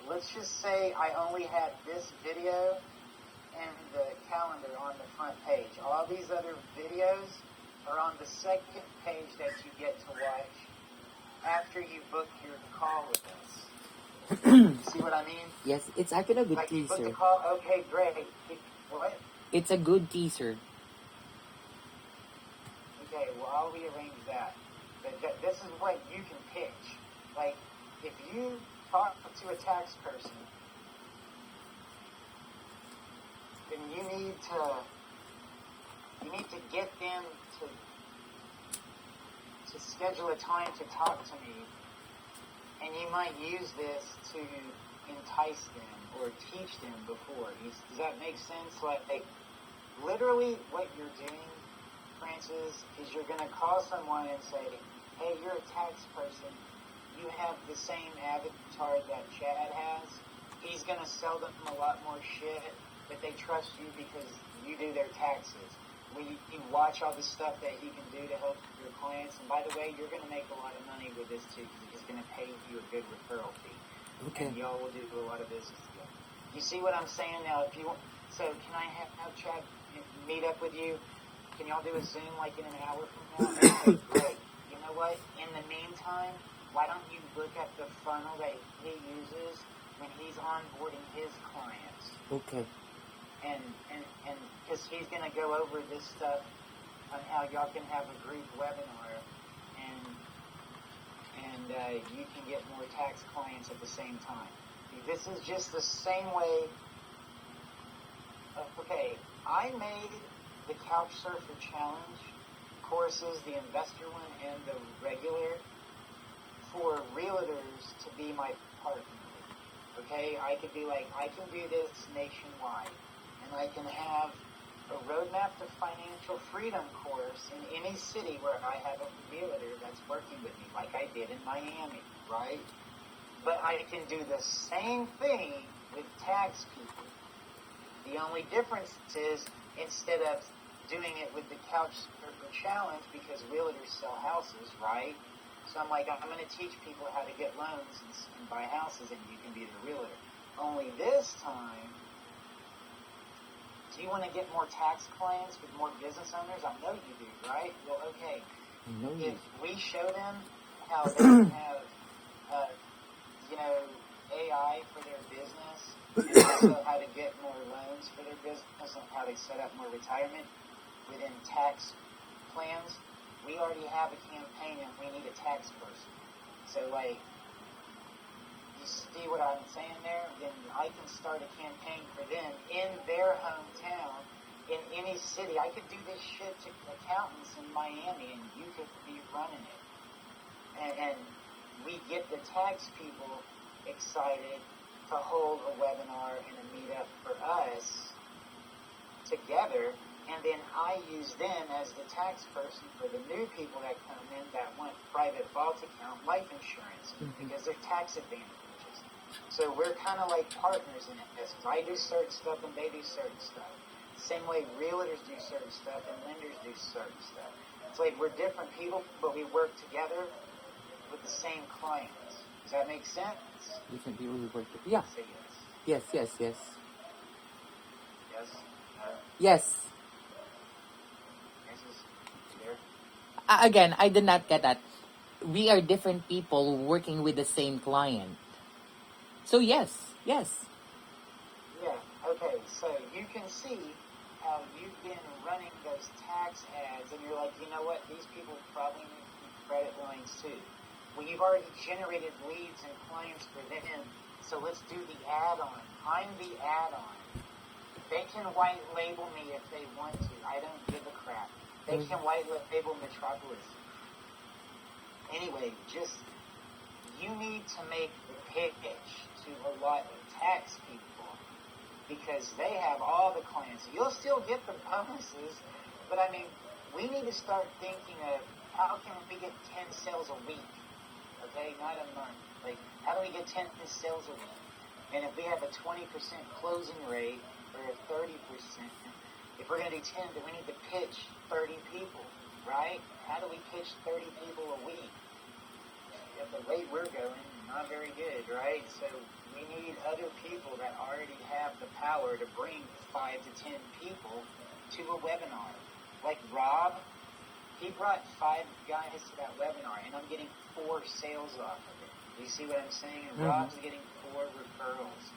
Let's just say I only had this video and the calendar on the front page. All these other videos are on the second page that you get to watch after you book your call with us. See what I mean? Yes, it's actually a good like teaser. You booked the call? Okay, great. What? It's a good teaser. Okay, well, I'll rearrange that. But this is what you can pitch. Like, if you talk to a tax person, then you need to get them to schedule a time to talk to me, and you might use this to entice them or teach them before. Does that make sense? Like literally what you're doing, Francis, is you're going to call someone and say, hey, you're a tax person. You have the same avatar that Chad has. He's going to sell them a lot more shit, but they trust you because you do their taxes. You watch all the stuff that he can do to help your clients. And by the way, you're going to make a lot of money with this too, because he's going to pay you a good referral fee. Okay. And y'all will do a lot of business together. You see what I'm saying now? If you want, so can I have Chad meet up with you? Can y'all do a Zoom like in an hour from now? Okay, great. You know what? In the meantime, why don't you look at the funnel that he uses when he's onboarding his clients? Okay. And because he's going to go over this stuff on how y'all can have a group webinar and you can get more tax clients at the same time. This is just the same way. Okay, I made the Couchsurfer Challenge courses, the investor one and the regular, for realtors to be my partner. Okay, I could be like, I can do this nationwide, and I can have a Roadmap to Financial Freedom course in any city where I have a realtor that's working with me, like I did in Miami, right? But I can do the same thing with tax people. The only difference is, instead of doing it with the Couch Surfer Challenge because realtors sell houses, right? So I'm like, I'm going to teach people how to get loans and buy houses, and you can be the realtor. Only this time, do you want to get more tax clients with more business owners? I know you do, right? Well, okay. If we show them how they can have, AI for their business, and also how to get more loans for their business and how to set up more retirement within tax plans, we already have a campaign and we need a tax person. So, like, you see what I'm saying there? Then I can start a campaign for them in their hometown, in any city. I could do this shit to accountants in Miami, and you could be running it. And we get the tax people excited to hold a webinar and a meetup for us together, and then I use them as the tax person for the new people that come in that want private vault account life insurance because they're tax advantages. So we're kind of like partners in this. I do certain stuff and they do certain stuff. Same way realtors do certain stuff and lenders do certain stuff. It's like we're different people, but we work together with the same clients. Does that make sense? Different people who work together. Yeah. Say yes. Yes. Yes? Yes. Yes is clear. Again, I did not get that. We are different people working with the same client. So yes. Yeah, okay, so you can see how you've been running those tax ads and you're like, you know what, these people probably need credit lines too. Well, you've already generated leads and clients for them, so let's do the add-on. I'm the add-on. They can white label me if they want to. I don't give a crap. They can white label Metropolis. Anyway, you need to make the pitch to a lot of tax people because they have all the clients. You'll still get the bonuses, but I mean, we need to start thinking of how can we get 10 sales a week, okay, not a month. Like, how do we get 10 sales a week? And if we have a 20% closing rate or a 30%, if we're going to do 10, then we need to pitch 30 people, right? How do we pitch 30 people a week? At the rate we're going, not very good, right? So we need other people that already have the power to bring 5 to 10 people to a webinar. Like Rob, he brought 5 guys to that webinar, and I'm getting 4 sales off of it. You see what I'm saying? And Rob's getting 4 referrals.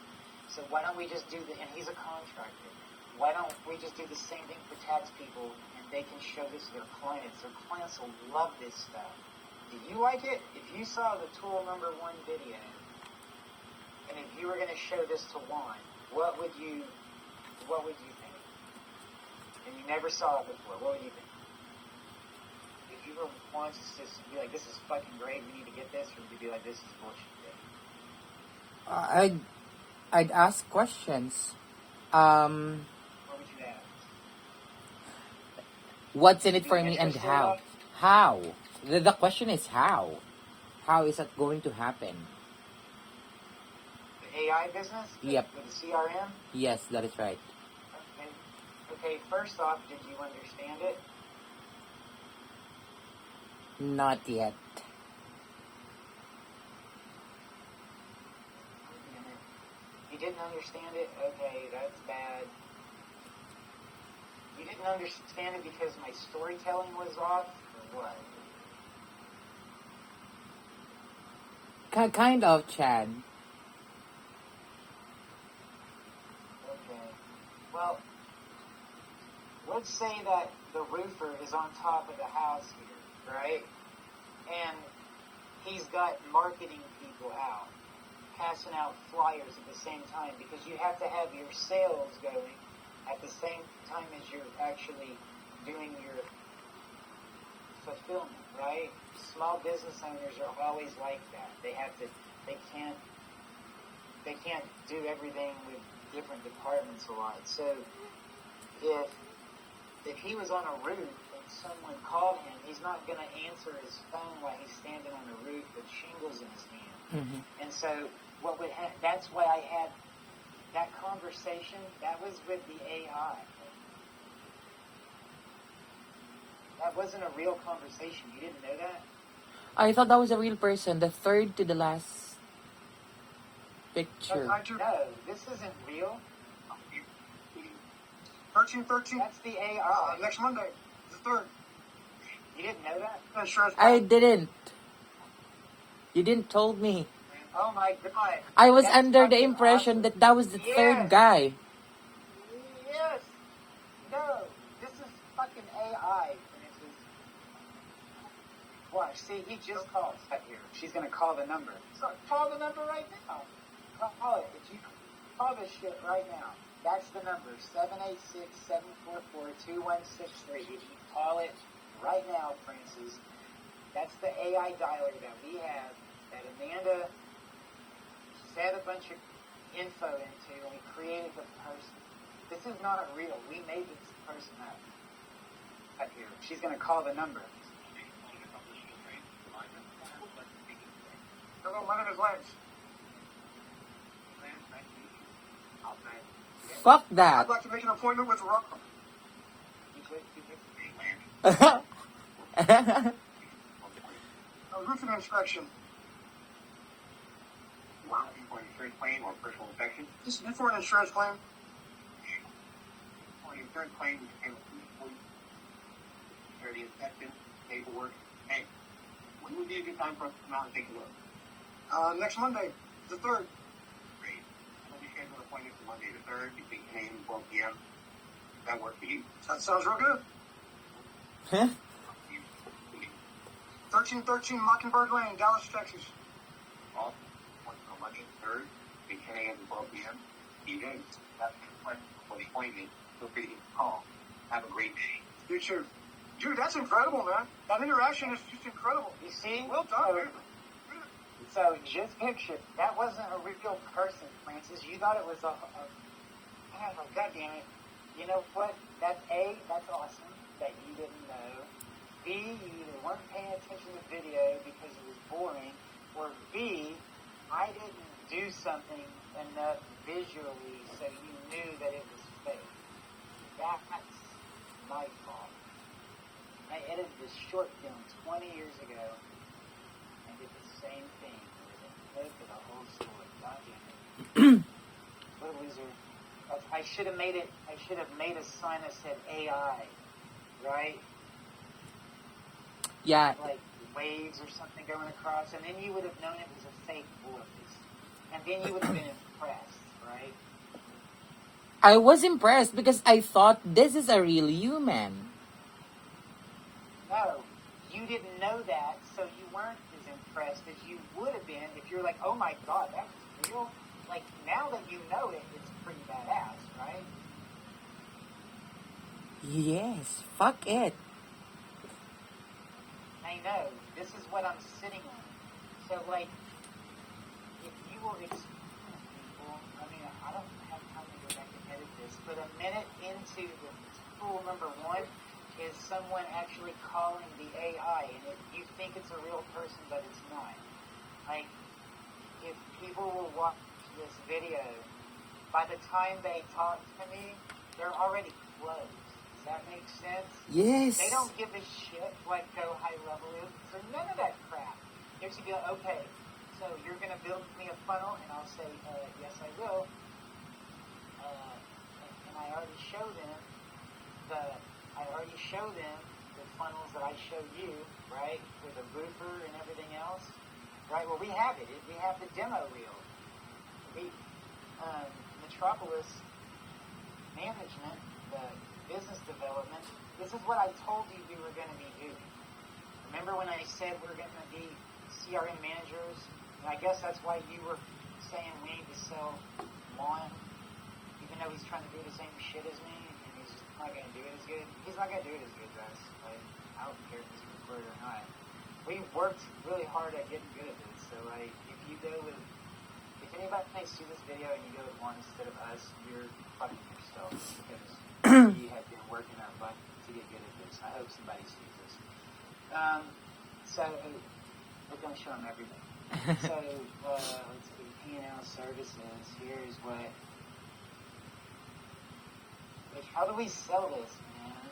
So why don't we just do and he's a contractor. Why don't we just do the same thing for tax people, and they can show this to their clients. Their clients will love this stuff. Do you like it? If you saw the tool number 1 video, and if you were going to show this to Juan, what would you think? And you never saw it before, what would you think? If you were Juan's assistant, be like, this is fucking great, we need to get this, or would you be like, this is bullshit? I'd ask questions. What would you ask? What's in it for me and how? How? The question is how. How is that going to happen? The AI business? Yep. With the CRM? Yes, that is right. Okay, first off, did you understand it? Not yet. You didn't understand it? Okay, that's bad. You didn't understand it because my storytelling was off? Or what? Kind of, Chad. Okay. Well, let's say that the roofer is on top of the house here, right? And he's got marketing people out, passing out flyers at the same time, because you have to have your sales going at the same time as you're actually doing your fulfillment, right? Small business owners are always like that. They can't do everything with different departments a lot. So if he was on a roof and someone called him, he's not going to answer his phone while he's standing on the roof with shingles in his hand. And so that's why I had that conversation. That was with the AI. That wasn't a real conversation. You didn't know that? I thought that was a real person. The third to the last picture. I do. No, this isn't real. 1313. That's the AI. Next Monday, the 3rd. You didn't know that? Insurance. I didn't. You didn't told me. Oh my god. I was That's under the fucking impression awesome. that was the third guy. Yes. No. This is fucking AI, Francis. Watch. See, he just called here. She's gonna call the number. So call the number right now. Call it. If you call this shit right now, that's the number. 786-744-2163. If you call it right now, Francis, that's the AI dialer that we have that Amanda set a bunch of info into, and we created the person. This is not real. We made this person up. Up here. She's going to call the number. Hello, my name is Lance. Fuck that. I'd like to make an appointment with Rob. A roofing inspection. Wow. For an insurance claim or personal inspection? This is for an insurance claim. For an insurance claim, you can handle the inspection, paperwork. Hey, when would be a good time for us to come out and take a look? Next Monday, the 3rd. Great. We'll be scheduling an appointment for Monday the 3rd between 10 a.m. and 12 p.m. Does that work for you? That sounds real good. 1313 Mockingbird Lane, Dallas, Texas. Awesome. On Monday the 3rd between 10 a.m. and 12 p.m. You guys have any questions before the appointment, feel free to give a call. Have a great day. You too. Dude, that's incredible, man. That interaction is just incredible. You see? Well done, dude. So just picture, that wasn't a real person, Francis. You thought it was a oh, God damn it. You know what? That's A, that's awesome that you didn't know. B, you either weren't paying attention to the video because it was boring, or B, I didn't do something enough visually so you knew that it was fake. That's my fault. I edited this short film 20 years ago and did the same thing. Look at the whole story. God damn it. What a loser. I should have made a sign that said AI, right? Yeah. Like waves or something going across, and then you would have known it was a fake voice. And then you would have been impressed, right? I was impressed because I thought this is a real human. No, you didn't know that, so you weren't as impressed as you would have been if you're like, oh my god, that's real. Like, now that you know it, it's pretty badass, right? Yes. Fuck it. I know. This is what I'm sitting on. So, like, if you will explain to people, I mean, I don't have time to go back and edit this, but a minute into the tool number 1 is someone actually calling the AI, and you think it's a real person, but it's not. Like, if people will watch this video, by the time they talk to me, they're already closed. Does that make sense? Yes. They don't give a shit what Go High Level is. So none of that crap. Here's you go, okay, so you're going to build me a funnel, and I'll say, yes, I will. And I already show them the funnels that I showed you, right, with a roofer and everything else. Right, well, we have it. We have the demo reel. Metropolis Management, the business development, this is what I told you we were going to be doing. Remember when I said we're going to be CRM managers? And I guess that's why you were saying we need to sell Juan, even though he's trying to do the same shit as me, and he's just not going to do it as good. He's not going to do it as good as us. Like, I don't care if he's recorded or not. We worked really hard at getting good at this, so like, if anybody sees this video and you go with one instead of us, you're fucking yourself, because you have been working our butt to get good at this. I hope somebody sees this. So, we're going to show them everything. So, let's see, P&L services, here's what, how do we sell this, man?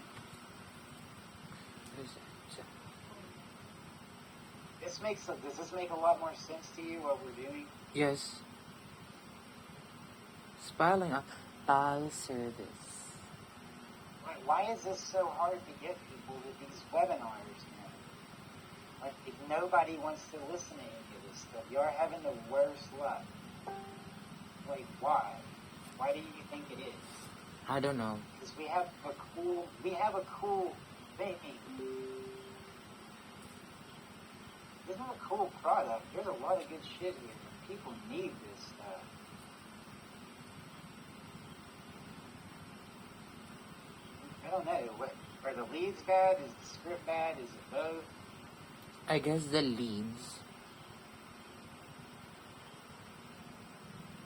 Does this make a lot more sense to you, what we're doing? Yes. Spelling up file service. Why is this so hard to get people to these webinars now? Like, if nobody wants to listen to any of this stuff, you're having the worst luck. Like, why? Why do you think it is? I don't know. Because we have a cool thing. It's not a cool product. There's a lot of good shit here. People need this stuff. I don't know. Are the leads bad? Is the script bad? Is it both? I guess the leads.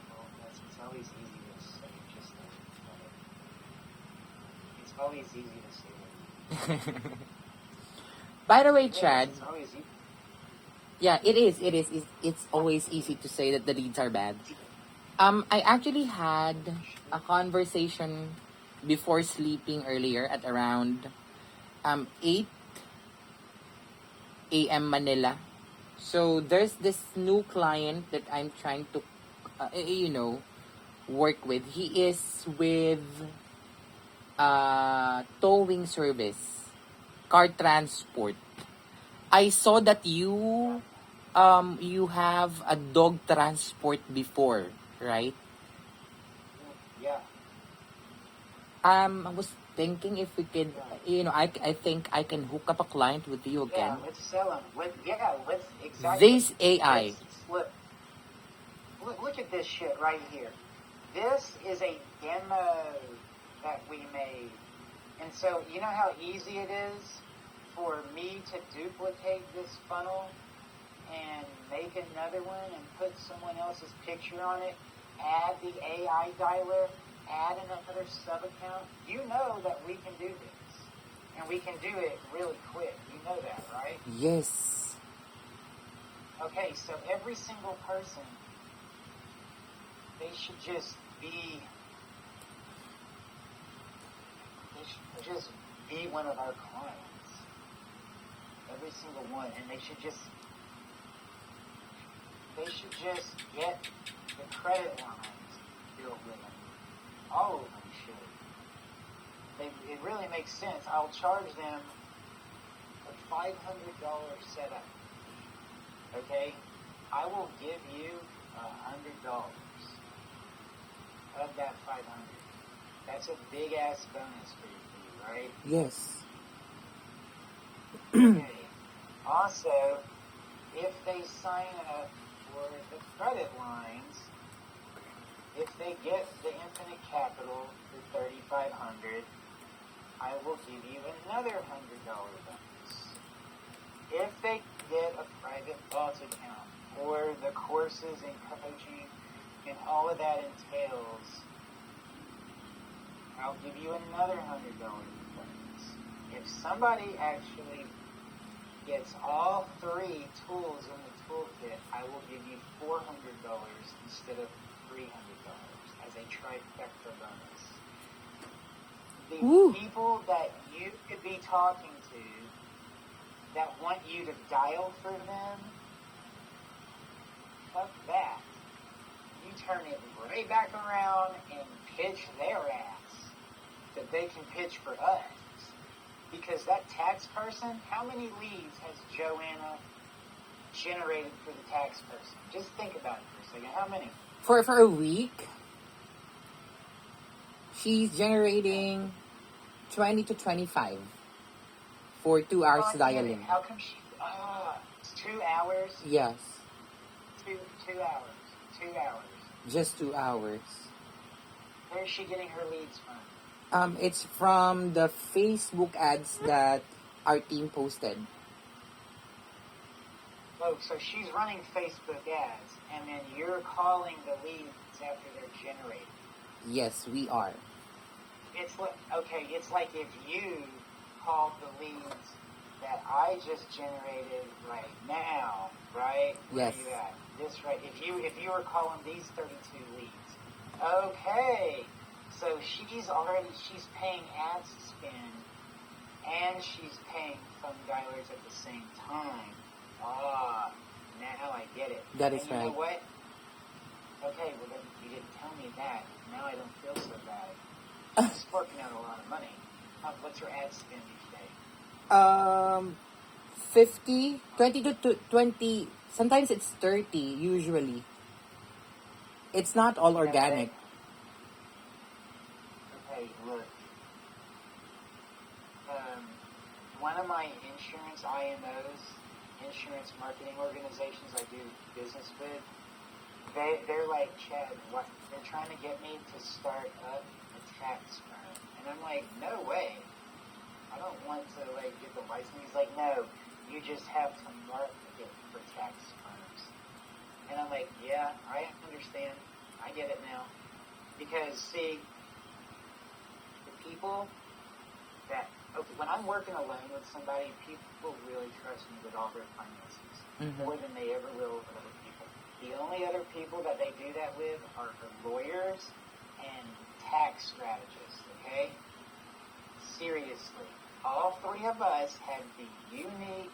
Well, it's always easy to say just like it's always easy to say that. By the way, Chad. It's always easy. Yeah, it is. It's always easy to say that the leads are bad. I actually had a conversation before sleeping earlier at around 8 a.m. Manila. So there's this new client that I'm trying to, work with. He is with towing service, car transport. I saw that you have a dog transport before, right? Yeah. I was thinking if we could, I think I can hook up a client with you again. Yeah, let's sell them. Let's exactly. This AI. Look at this shit right here. This is a demo that we made. And so, you know how easy it is for me to duplicate this funnel and make another one and put someone else's picture on it, add the AI dialer, add another sub-account? You know that we can do this. And we can do it really quick. You know that, right? Yes. Okay, so every single person, they should just be one of our clients. Every single one. And they should just get the credit lines built with them. All of them should. It really makes sense. I'll charge them a $500 setup. Okay? I will give you $100 of that 500. That's a big ass bonus for you, right? Yes. Okay. Also, if they sign up for the credit lines, if they get the Infinite Capital for $3,500, I will give you another $100 bonus. If they get a private vault account or the courses and coaching and all of that entails, I'll give you another $100 bonus. If somebody actually gets all three tools in the toolkit, I will give you $400 instead of $300 as a trifecta bonus. The people that you could be talking to that want you to dial for them, fuck that. You turn it right back around and pitch their ass that they can pitch for us. Because that tax person, how many leads has Joanna generated for the tax person? Just think about it for a second. How many? For a week, she's generating 20 to 25 for 2 hours dialing. How come she? 2 hours? Yes. 2 hours. 2 hours. Just 2 hours. Where is she getting her leads from? It's from the Facebook ads that our team posted. Oh, so she's running Facebook ads, and then you're calling the leads after they're generated. Yes, we are. It's like if you called the leads that I just generated right now, right? Yes. Where you at? This right. If you were calling these 32 leads, okay. So she's paying ad spend, and she's paying phone dialers at the same time. Ah, now I get it. That is and you right. know what? Okay, well then you didn't tell me that. Now I don't feel so bad. It's working out a lot of money. What's your ad spend each day? 50, 20 to 20, sometimes it's 30 usually. It's not all organic. Okay, look. One of my insurance IMOs, insurance marketing organizations I do business with, they're like, Chad, what? They're trying to get me to start up a tax firm. And I'm like, no way. I don't want to like get the license. He's like, no, you just have to market for tax firms. And I'm like, yeah, I understand. I get it now. Because see, the people that when I'm working alone with somebody, people really trust me with all their finances more than they ever will with other people. The only other people that they do that with are lawyers and tax strategists. Okay, seriously. All three of us have the unique